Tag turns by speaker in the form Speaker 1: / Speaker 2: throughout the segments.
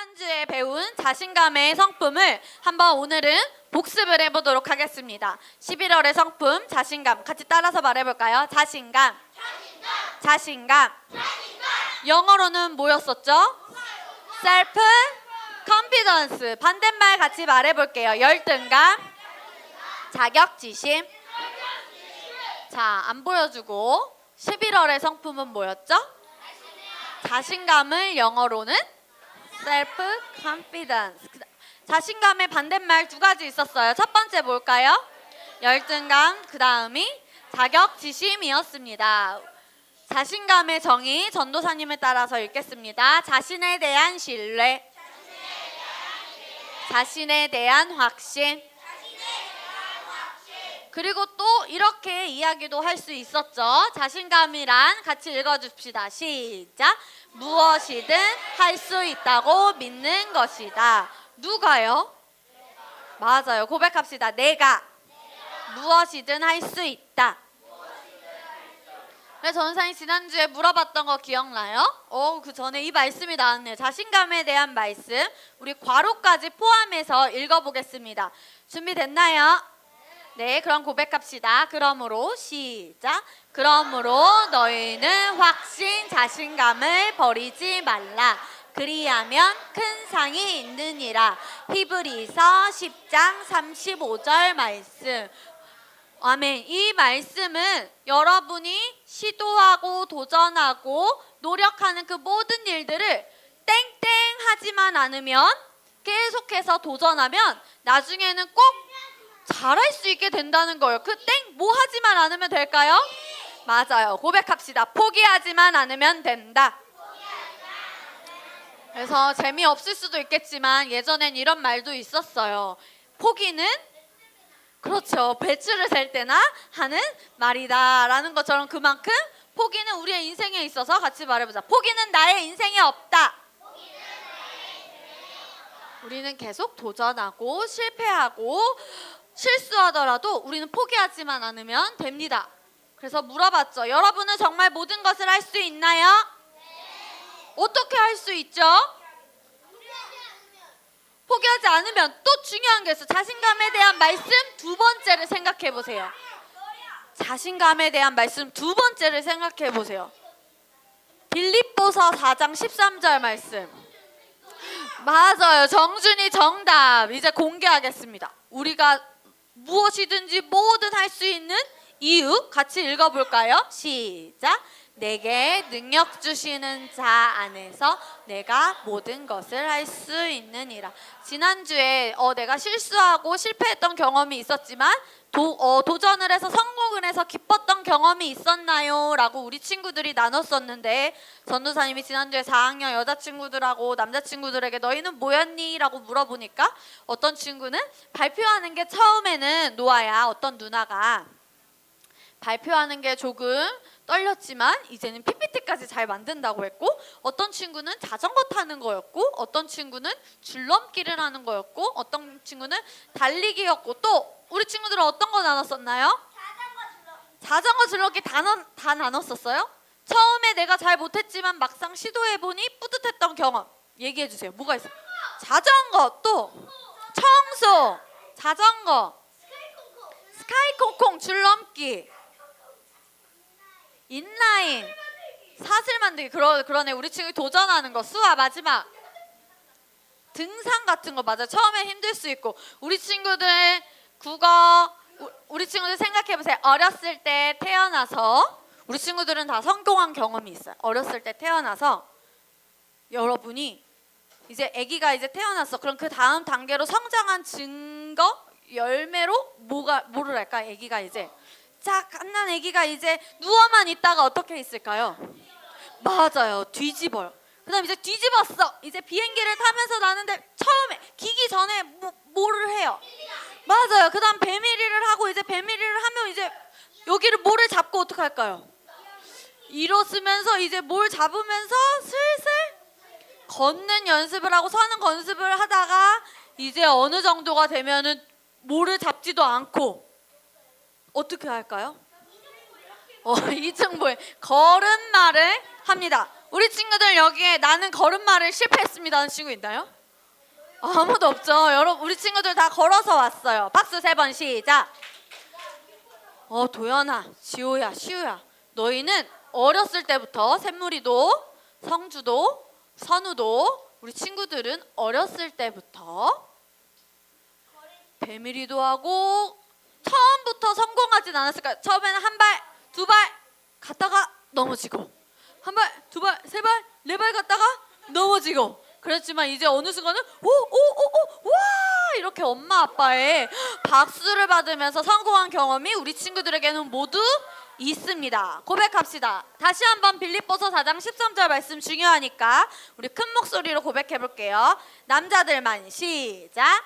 Speaker 1: 지난주에 배운 자신감의 성품을 한번 오늘은 복습을 해보도록 하겠습니다. 11월의 성품 자신감 같이 따라서 말해볼까요? 자신감. 영어로는 뭐였었죠? 셀프 컨피던스. 반대말 같이 말해볼게요. 열등감, 자격지심. 자, 안 보여주고 11월의 성품은 뭐였죠? 자신감을 영어로는 셀프 컨피던스. 자신감의 반대말 두 가지 있었어요. 첫 번째 뭘까요? 열등감, 그 다음이 자격지심이었습니다. 자신감의 정의 전도사님을 따라서 읽겠습니다. 자신에 대한 신뢰, 자신에 대한 확신. 그리고 또 이렇게 이야기도 할 수 있었죠. 자신감이란 같이 읽어줍시다. 시작. 무엇이든 할 수 있다고 믿는 것이다. 누가요? 맞아요. 고백합시다. 내가 무엇이든 할 수 있다. 그래서 전사님 지난주에 물어봤던 거 기억나요? 그 전에 이 말씀이 나왔네요. 자신감에 대한 말씀. 우리 괄호까지 포함해서 읽어보겠습니다. 준비됐나요? 네, 그럼 고백합시다. 그러므로 시작. 그러므로 너희는 확신, 자신감을 버리지 말라. 그리하면 큰 상이 있느니라. 히브리서 10장 35절 말씀. 아멘. 이 말씀은 여러분이 시도하고 도전하고 노력하는 그 모든 일들을 땡땡 하지만 않으면, 계속해서 도전하면 나중에는 꼭 잘할 수 있게 된다는 거예요. 그 땡 뭐 하지만 않으면 될까요? 맞아요. 고백합시다. 포기하지만 않으면 된다. 그래서 재미없을 수도 있겠지만 예전엔 이런 말도 있었어요. 포기는 그렇죠. 배추를 셀 때나 하는 말이다 라는 것처럼 그만큼 포기는 우리의 인생에 있어서 같이 말해보자. 포기는 나의 인생에 없다. 우리는 계속 도전하고 실패하고 실수하더라도 우리는 포기하지만 않으면 됩니다. 그래서 물어봤죠. 여러분은 정말 모든 것을 할 수 있나요? 어떻게 할 수 있죠? 포기하지 않으면. 또 중요한 게 있어요. 자신감에 대한 말씀 두 번째를 생각해 보세요. 자신감에 대한 말씀 두 번째를 생각해 보세요. 빌립보서 4장 13절 말씀. 맞아요. 정준이 정답. 이제 공개하겠습니다. 우리가 무엇이든지 뭐든 할 수 있는 이유 같이 읽어볼까요? 시작. 내게 능력 주시는 자 안에서 내가 모든 것을 할 수 있느니라. 지난주에 내가 실수하고 실패했던 경험이 있었지만 도전을 해서 성공을 해서 기뻤던 경험이 있었나요? 라고 우리 친구들이 나눴었는데, 전도사님이 지난주에 4학년 여자친구들하고 남자친구들에게 너희는 뭐였니? 라고 물어보니까 어떤 친구는 발표하는 게 처음에는 노아야, 어떤 누나가 발표하는 게 조금 떨렸지만 이제는 PPT까지 잘 만든다고 했고, 어떤 친구는 자전거 타는 거였고, 어떤 친구는 줄넘기를 하는 거였고, 어떤 친구는 달리기였고, 또 우리 친구들은 어떤 거 나눴었나요? 자전거 줄넘기 다 나눴었어요? 처음에 내가 잘 못했지만 막상 시도해보니 뿌듯했던 경험 얘기해주세요. 뭐가 있어요? 자전거, 또 청소, 자전거, 스카이콩콩, 줄넘기, 인라인, 사슬 만들기. 그러네. 우리 친구들 도전하는 거. 수아 마지막 등산 같은 거. 맞아요. 처음에 힘들 수 있고. 우리 친구들 국어, 우리 친구들 생각해보세요. 어렸을 때 태어나서, 우리 친구들은 다 성공한 경험이 있어요. 어렸을 때 태어나서 여러분이 이제 아기가 이제 태어났어. 그럼 그 다음 단계로 성장한 증거, 열매로 뭐를 할까? 아기가 이제 갓난 아기가 이제 누워만 있다가 어떻게 있을까요? 맞아요. 뒤집어요. 그 다음 이제 뒤집었어. 이제 비행기를 타면서 나는데 처음에 기기 전에 뭐를 해요? 맞아요. 그 다음 배밀이를 하고, 이제 배밀이를 하면 이제 여기를 뭐를 잡고 어떻게 할까요? 일어서면서 이제 뭘 잡으면서 슬슬 걷는 연습을 하고 서는 연습을 하다가 이제 어느 정도가 되면은 뭐를 잡지도 않고 어떻게 할까요? 이승보에 걸음마를 합니다. 우리 친구들 여기에 나는 걸음마를 실패했습니다 하는 친구 있나요? 아무도 없죠. 여러분 우리 친구들 다 걸어서 왔어요. 박수 3번 시작. 도연아, 지호야, 시우야, 너희는 어렸을 때부터 샘물이도 성주도 선우도 우리 친구들은 어렸을 때부터 배밀이도 하고 처음부터 성공하진 않았을까요? 처음에는 한 발, 두 발 갔다가 넘어지고 한 발, 두 발, 세 발, 네 발 갔다가 넘어지고 그랬지만 이제 어느 순간은 와 이렇게 엄마 아빠의 박수를 받으면서 성공한 경험이 우리 친구들에게는 모두 있습니다. 고백합시다. 다시 한번 빌립보서 4장 13절 말씀 중요하니까 우리 큰 목소리로 고백해 볼게요. 남자들만 시작.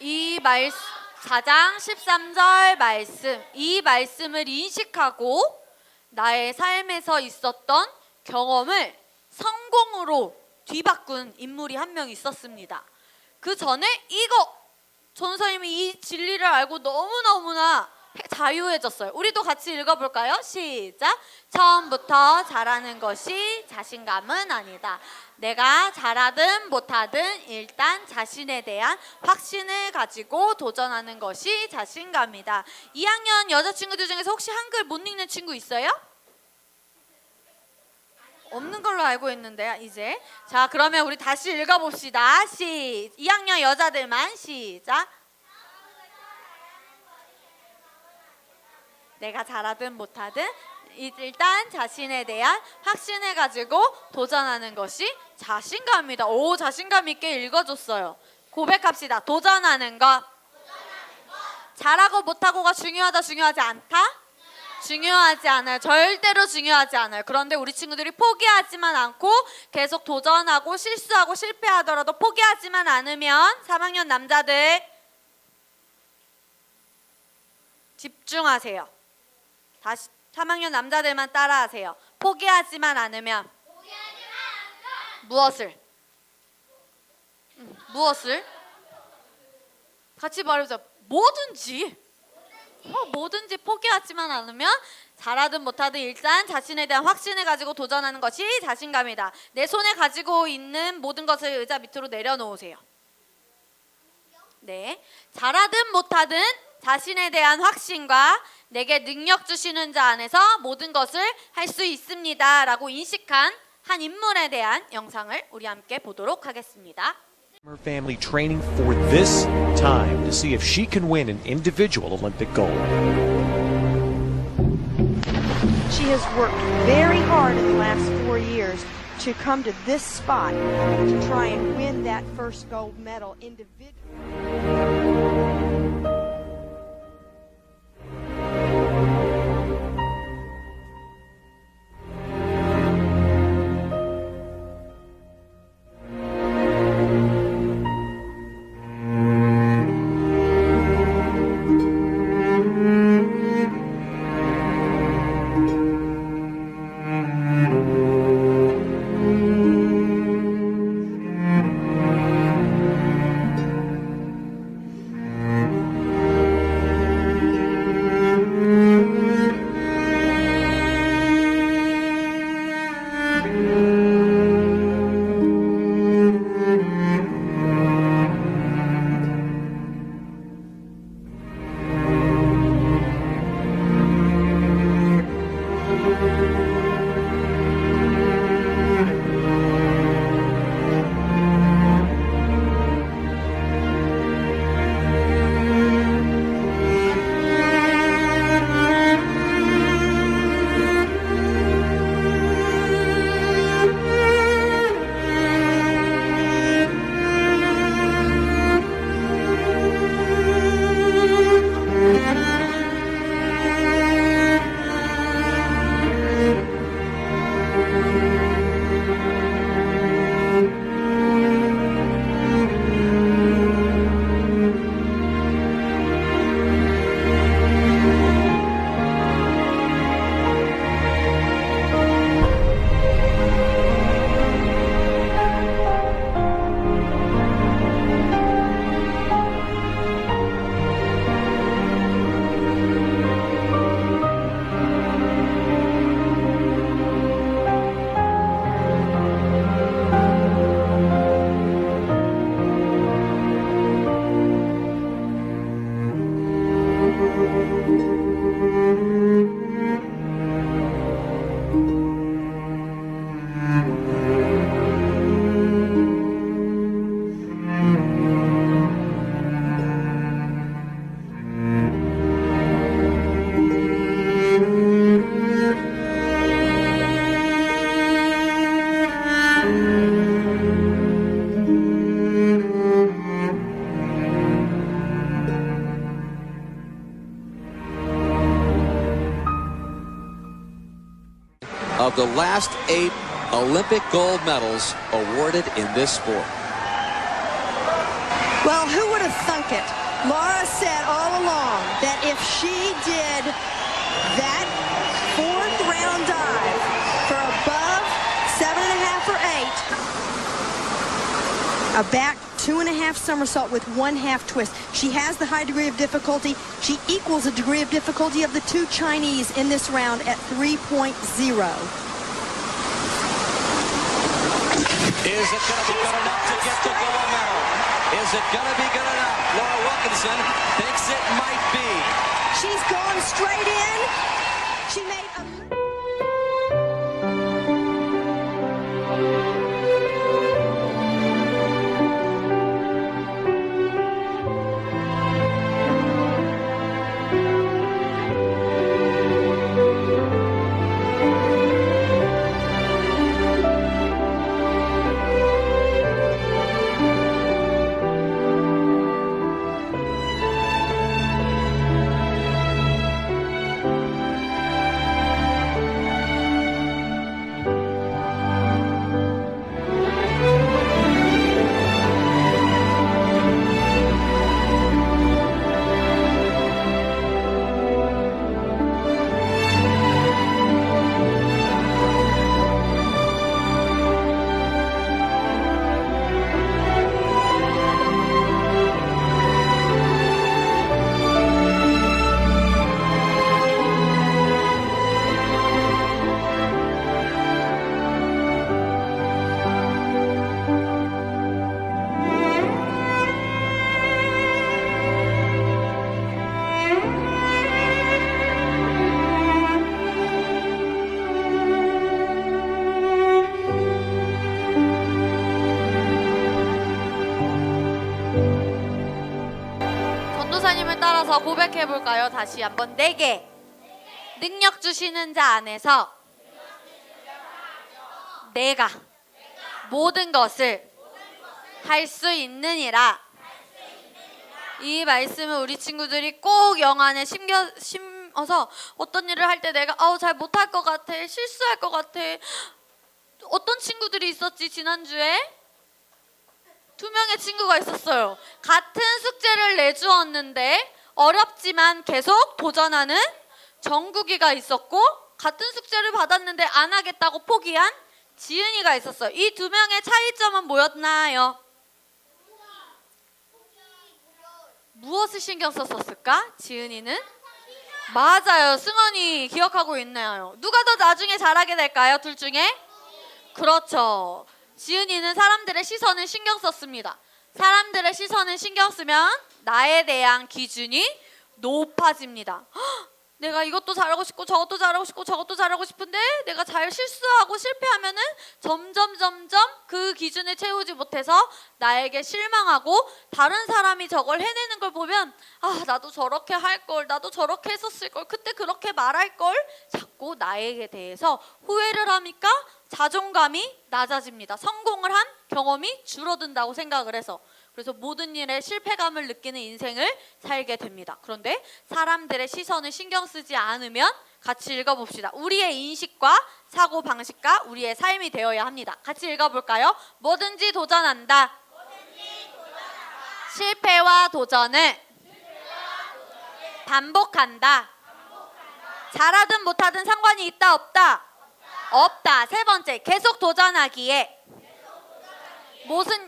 Speaker 1: 이 말씀 4장 13절 말씀, 이 말씀을 인식하고 나의 삶에서 있었던 경험을 성공으로 뒤바꾼 인물이 한 명 있었습니다. 그 전에 이거 전사님이 이 진리를 알고 너무너무나 자유해졌어요. 우리도 같이 읽어볼까요? 시작. 처음부터 잘하는 것이 자신감은 아니다. 내가 잘하든 못하든 일단 자신에 대한 확신을 가지고 도전하는 것이 자신감이다. 2학년 여자친구들 중에서 혹시 한글 못 읽는 친구 있어요? 없는 걸로 알고 있는데 이제 자 그러면 우리 다시 읽어봅시다. 2학년 여자들만 시작. 내가 잘하든 못하든 일단 자신에 대한 확신을 가지고 도전하는 것이 자신감이다. 오, 자신감 있게 읽어줬어요. 고백합시다. 도전하는 것. 잘하고 못하고가 중요하다 중요하지 않다? 중요하지 않아요. 절대로 중요하지 않아요. 그런데 우리 친구들이 포기하지만 않고 계속 도전하고 실수하고 실패하더라도 포기하지만 않으면 3학년 남자들 집중하세요. 다시 3학년 남자들만 따라하세요. 포기하지만 않으면 무엇을? 무엇을? 같이 말해보자. 뭐든지. 뭐든지 포기하지만 않으면 잘하든 못하든 일단 자신에 대한 확신을 가지고 도전하는 것이 자신감이다. 내 손에 가지고 있는 모든 것을 의자 밑으로 내려놓으세요. 네, 잘하든 못하든 자신에 대한 확신과 내게 능력 주시는 자 안에서 모든 것을 할 수 있습니다 라고 인식한 한 인물에 대한 영상을 우리 함께 보도록 하겠습니다.
Speaker 2: Her family training for this time to see if she can win an individual Olympic gold.
Speaker 3: She has worked very hard in the last 4 years to come to this spot to try and win that first gold medal individually.
Speaker 4: the last 8 Olympic gold medals awarded in this sport.
Speaker 3: Well, who would have thunk it? Laura said all along that if she did that fourth round dive for above 7.5 or 8, a back 2.5 somersault with 1/2 twist, she has the high degree of difficulty. She equals the degree of difficulty of the 2 Chinese in this round at 3.0.
Speaker 4: Is it going to be good enough to get the gold medal? Is it going to be good enough? Laura Wilkinson thinks it might be.
Speaker 3: She's gone straight in. She made a...
Speaker 1: 전도사님을 따라서 고백해볼까요? 다시 한번 4개. 능력 주시는 자 안에서 내가 모든 것을 할 수 있느니라. 이 말씀을 우리 친구들이 꼭 영안에 심어서 어떤 일을 할 때 내가 잘 못할 것 같아, 실수할 것 같아. 어떤 친구들이 있었지 지난주에? 2명의 친구가 있었어요. 같은 숙제를 내주었는데 어렵지만 계속 도전하는 정국이가 있었고, 같은 숙제를 받았는데 안 하겠다고 포기한 지은이가 있었어요. 이 2명의 차이점은 뭐였나요? 무엇을 신경 썼었을까? 지은이는? 맞아요. 승원이 기억하고 있나요? 누가 더 나중에 잘하게 될까요? 둘 중에? 그렇죠. 지은이는 사람들의 시선을 신경 썼습니다. 사람들의 시선을 신경 쓰면 나에 대한 기준이 높아집니다. 헉, 내가 이것도 잘하고 싶고 저것도 잘하고 싶고 저것도 잘하고 싶은데 내가 잘 실수하고 실패하면은 점점 그 기준을 채우지 못해서 나에게 실망하고, 다른 사람이 저걸 해내는 걸 보면 나도 저렇게 할 걸, 나도 저렇게 했었을 걸, 그때 그렇게 말할 걸, 자꾸 나에게 대해서 후회를 하니까 자존감이 낮아집니다. 성공을 한 경험이 줄어든다고 생각을 해서. 그래서 모든 일에 실패감을 느끼는 인생을 살게 됩니다. 그런데 사람들의 시선을 신경 쓰지 않으면, 같이 읽어봅시다. 우리의 인식과 사고방식과 우리의 삶이 되어야 합니다. 같이 읽어볼까요? 뭐든지 도전한다. 실패와 도전을 반복한다. 잘하든 못하든 상관이 있다 없다? 없다. 3번째, 계속 도전하기에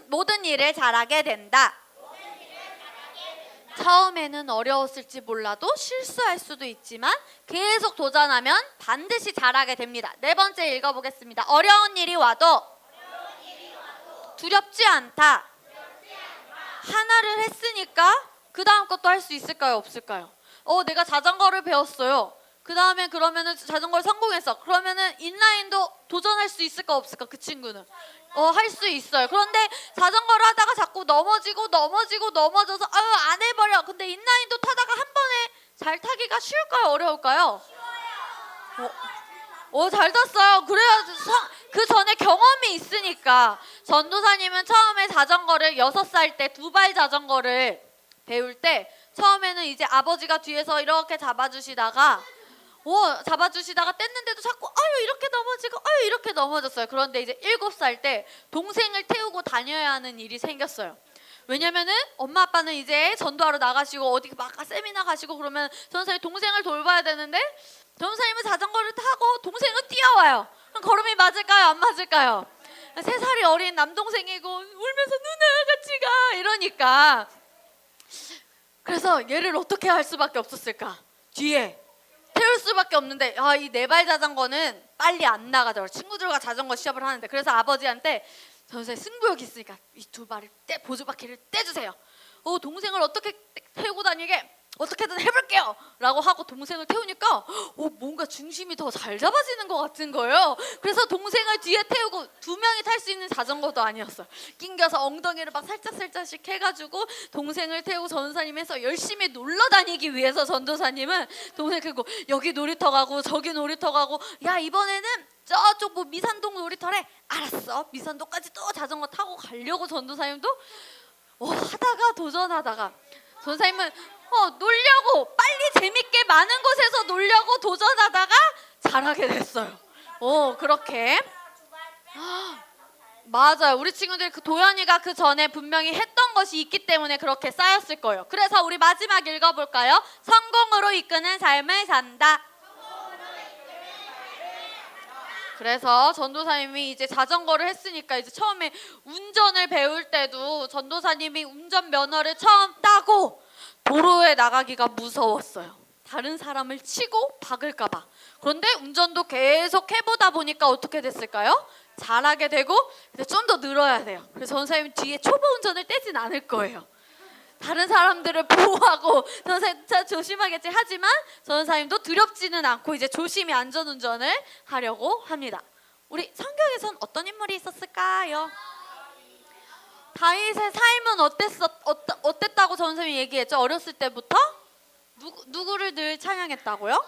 Speaker 1: 모든 일을 잘하게 된다. 처음에는 어려웠을지 몰라도 실수할 수도 있지만 계속 도전하면 반드시 잘하게 됩니다. 4번째 읽어보겠습니다. 어려운 일이 와도 두렵지 않다. 하나를 했으니까 그 다음 것도 할 수 있을까요? 없을까요? 내가 자전거를 배웠어요. 그 다음에 그러면은 자전거를 성공했어. 그러면은 인라인도 도전할 수 있을까 없을까? 그 친구는 할 수 있어요. 그런데 자전거를 하다가 자꾸 넘어져서 안 해버려. 근데 인라인도 타다가 한 번에 잘 타기가 쉬울까요? 어려울까요? 잘 탔어요. 그래야 그 전에 경험이 있으니까. 전도사님은 처음에 자전거를 6살 때 2발 자전거를 배울 때 처음에는 이제 아버지가 뒤에서 이렇게 잡아주시다가 잡아주시다가 뗐는데도 자꾸 아유 이렇게 넘어지고 아유 이렇게 넘어졌어요. 그런데 이제 7살 때 동생을 태우고 다녀야 하는 일이 생겼어요. 왜냐면은 엄마 아빠는 이제 전도하러 나가시고 어디 막 세미나 가시고 그러면 전도사님 동생을 돌봐야 되는데 전도사님은 자전거를 타고 동생은 뛰어와요. 그럼 걸음이 맞을까요? 안 맞을까요? 3살이 어린 남동생이고 울면서 누나 같이 가 이러니까 그래서 얘를 어떻게 할 수밖에 없었을까? 뒤에 태울 수밖에 없는데 이 4발 자전거는 빨리 안 나가더라고요. 친구들과 자전거 시합을 하는데 그래서 아버지한테 전도사님 승부욕이 있으니까 이 2발을 보조바퀴를 떼주세요. 동생을 어떻게 태우고 다니게 어떻게든 해볼게요 라고 하고 동생을 태우니까 뭔가 중심이 더 잘 잡아지는 것 같은 거예요. 그래서 동생을 뒤에 태우고 2명이 탈 수 있는 자전거도 아니었어요. 낑겨서 엉덩이를 막 살짝씩 해가지고 동생을 태우고 전도사님 해서 열심히 놀러 다니기 위해서 전도사님은 동생 그리고 여기 놀이터 가고 저기 놀이터 가고 야 이번에는 저쪽 뭐 미산동 놀이터래. 알았어. 미산동까지 또 자전거 타고 가려고 전도사님도 하다가 도전하다가 전도사님은 놀려고 빨리 재밌게 많은 곳에서 놀려고 도전하다가 잘하게 됐어요. 그렇게 맞아요. 우리 친구들 도연이가 그 전에 분명히 했던 것이 있기 때문에 그렇게 쌓였을 거예요. 그래서 우리 마지막 읽어볼까요? 성공으로 이끄는 삶을 산다. 그래서 전도사님이 이제 자전거를 했으니까 이제 처음에 운전을 배울 때도 전도사님이 운전면허를 처음 따고 도로에 나가기가 무서웠어요. 다른 사람을 치고 박을까 봐. 그런데 운전도 계속 해보다 보니까 어떻게 됐을까요? 잘하게 되고 근데 좀 더 늘어야 돼요. 그래서 전도사님 뒤에 초보 운전을 떼진 않을 거예요. 다른 사람들을 보호하고 전도사님 조심하겠지 하지만 전도사님도 두렵지는 않고 이제 조심히 안전운전을 하려고 합니다. 우리 성경에선 어떤 인물이 있었을까요? 다윗의 삶은 어땠다고 전도사님이 얘기했죠? 어렸을 때부터 누구를 늘 찬양했다고요?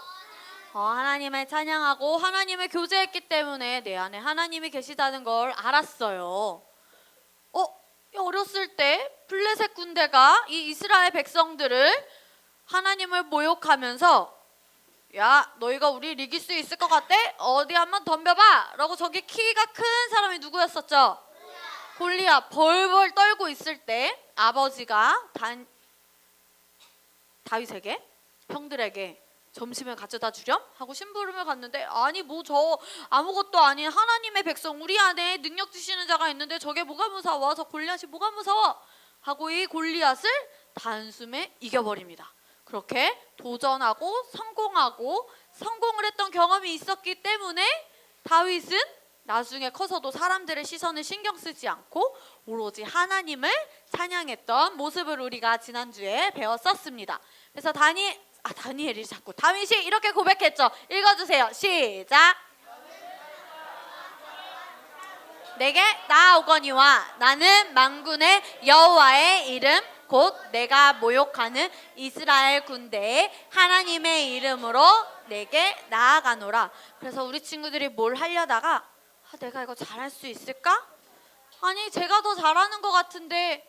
Speaker 1: 하나님을 찬양하고 하나님을 교제했기 때문에 내 안에 하나님이 계시다는 걸 알았어요. 어렸을 때 블레셋 군대가 이 이스라엘 백성들을 하나님을 모욕하면서 야 너희가 우리를 이길 수 있을 것 같대? 어디 한번 덤벼봐 라고 저기 키가 큰 사람이 누구였었죠? 골리앗. 벌벌 떨고 있을 때 아버지가 다윗에게 형들에게 점심을 가져다 주렴 하고 심부름을 갔는데 아니 뭐 저 아무것도 아닌 하나님의 백성 우리 안에 능력 주시는 자가 있는데 저게 뭐가 무서워? 저 골리앗이 뭐가 무서워? 하고 이 골리앗을 단숨에 이겨버립니다. 그렇게 도전하고 성공을 했던 경험이 있었기 때문에 다윗은 나중에 커서도 사람들의 시선을 신경 쓰지 않고 오로지 하나님을 찬양했던 모습을 우리가 지난주에 배웠었습니다. 그래서 다니엘이 자꾸 다윗이 이렇게 고백했죠. 읽어주세요. 시작. 내게 나아오거니와 나는 만군의 여호와의 이름 곧 내가 모욕하는 이스라엘 군대의 하나님의 이름으로 내게 나아가노라. 그래서 우리 친구들이 뭘 하려다가 내가 이거 잘할 수 있을까? 아니 제가 더 잘하는 것 같은데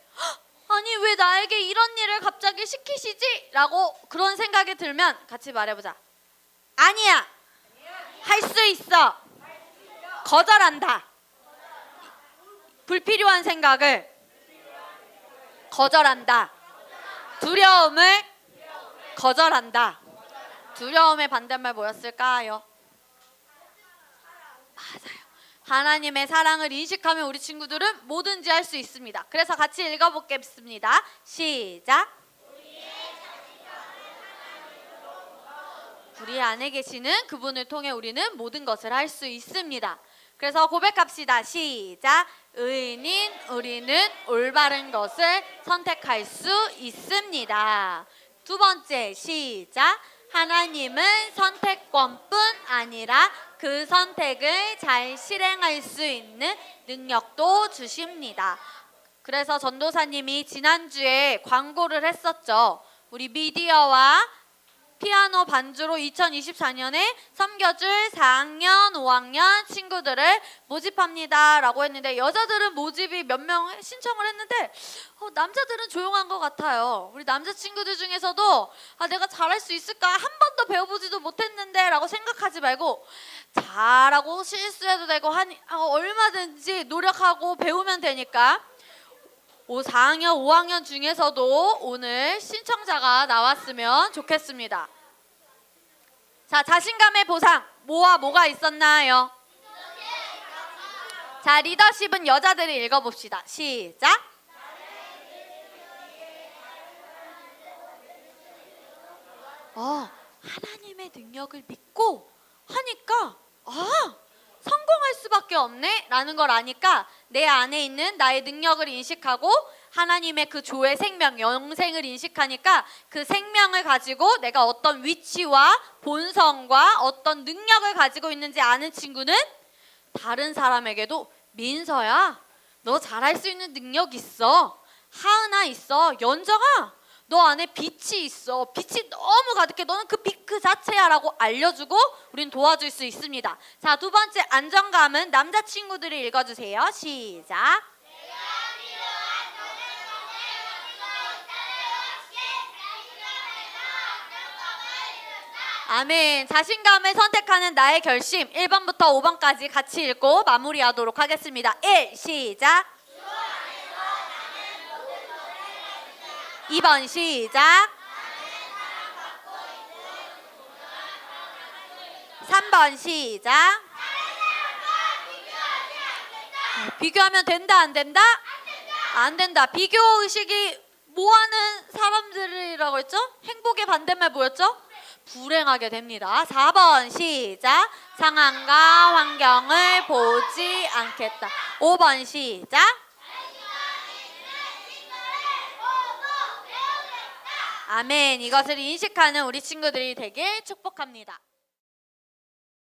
Speaker 1: 아니 왜 나에게 이런 일을 갑자기 시키시지? 라고 그런 생각이 들면 같이 말해보자. 아니야. 할 수 있어. 거절한다. 불필요한 생각을 거절한다. 두려움을 거절한다. 두려움의 반대말 뭐였을까요? 맞아요. 하나님의 사랑을 인식하면 우리 친구들은 뭐든지 할 수 있습니다. 그래서 같이 읽어보겠습니다. 시작. 우리 안에 계시는 그분을 통해 우리는 모든 것을 할 수 있습니다. 그래서 고백합시다. 시작. 의인인 우리는 올바른 것을 선택할 수 있습니다. 2번째 시작. 하나님은 선택권뿐 아니라 그 선택을 잘 실행할 수 있는 능력도 주십니다. 그래서 전도사님이 지난주에 광고를 했었죠. 우리 미디어와 피아노 반주로 2024년에 섬겨줄 4학년, 5학년 친구들을 모집합니다 라고 했는데 여자들은 모집이 몇 명 신청을 했는데 남자들은 조용한 것 같아요. 우리 남자친구들 중에서도 내가 잘할 수 있을까? 한 번도 배워보지도 못했는데 라고 생각하지 말고 잘하고 실수해도 되고 얼마든지 노력하고 배우면 되니까 4학년, 5학년 중에서도 오늘 신청자가 나왔으면 좋겠습니다. 자, 자신감의 보상 뭐가 있었나요? 자, 리더십은 여자들이 읽어봅시다. 시작. 하나님의 능력을 믿고 하니까 성공할 수밖에 없네 라는 걸 아니까 내 안에 있는 나의 능력을 인식하고 하나님의 그 조의 생명, 영생을 인식하니까 그 생명을 가지고 내가 어떤 위치와 본성과 어떤 능력을 가지고 있는지 아는 친구는 다른 사람에게도 민서야, 너 잘할 수 있는 능력 있어. 하은아 있어. 연정아, 너 안에 빛이 있어. 빛이 너무 가득해. 너는 그 빛 그 자체야 라고 알려주고 우린 도와줄 수 있습니다. 자, 두 번째 안정감은 남자친구들이 읽어주세요. 시작. 아멘. 자신감을 선택하는 나의 결심 1번부터 5번까지 같이 읽고 마무리하도록 하겠습니다. 1. 시작. 2번 시작. 3번 시작. 비교하면 된다 안 된다? 안 된다. 비교 의식이 뭐하는 사람들이라고 했죠? 행복의 반대말 뭐였죠? 불행하게 됩니다. 4번 시작. 상황과 환경을 보지 않겠다. 5번 시작. 아멘. 이것을 인식하는 우리 친구들이 되길 축복합니다.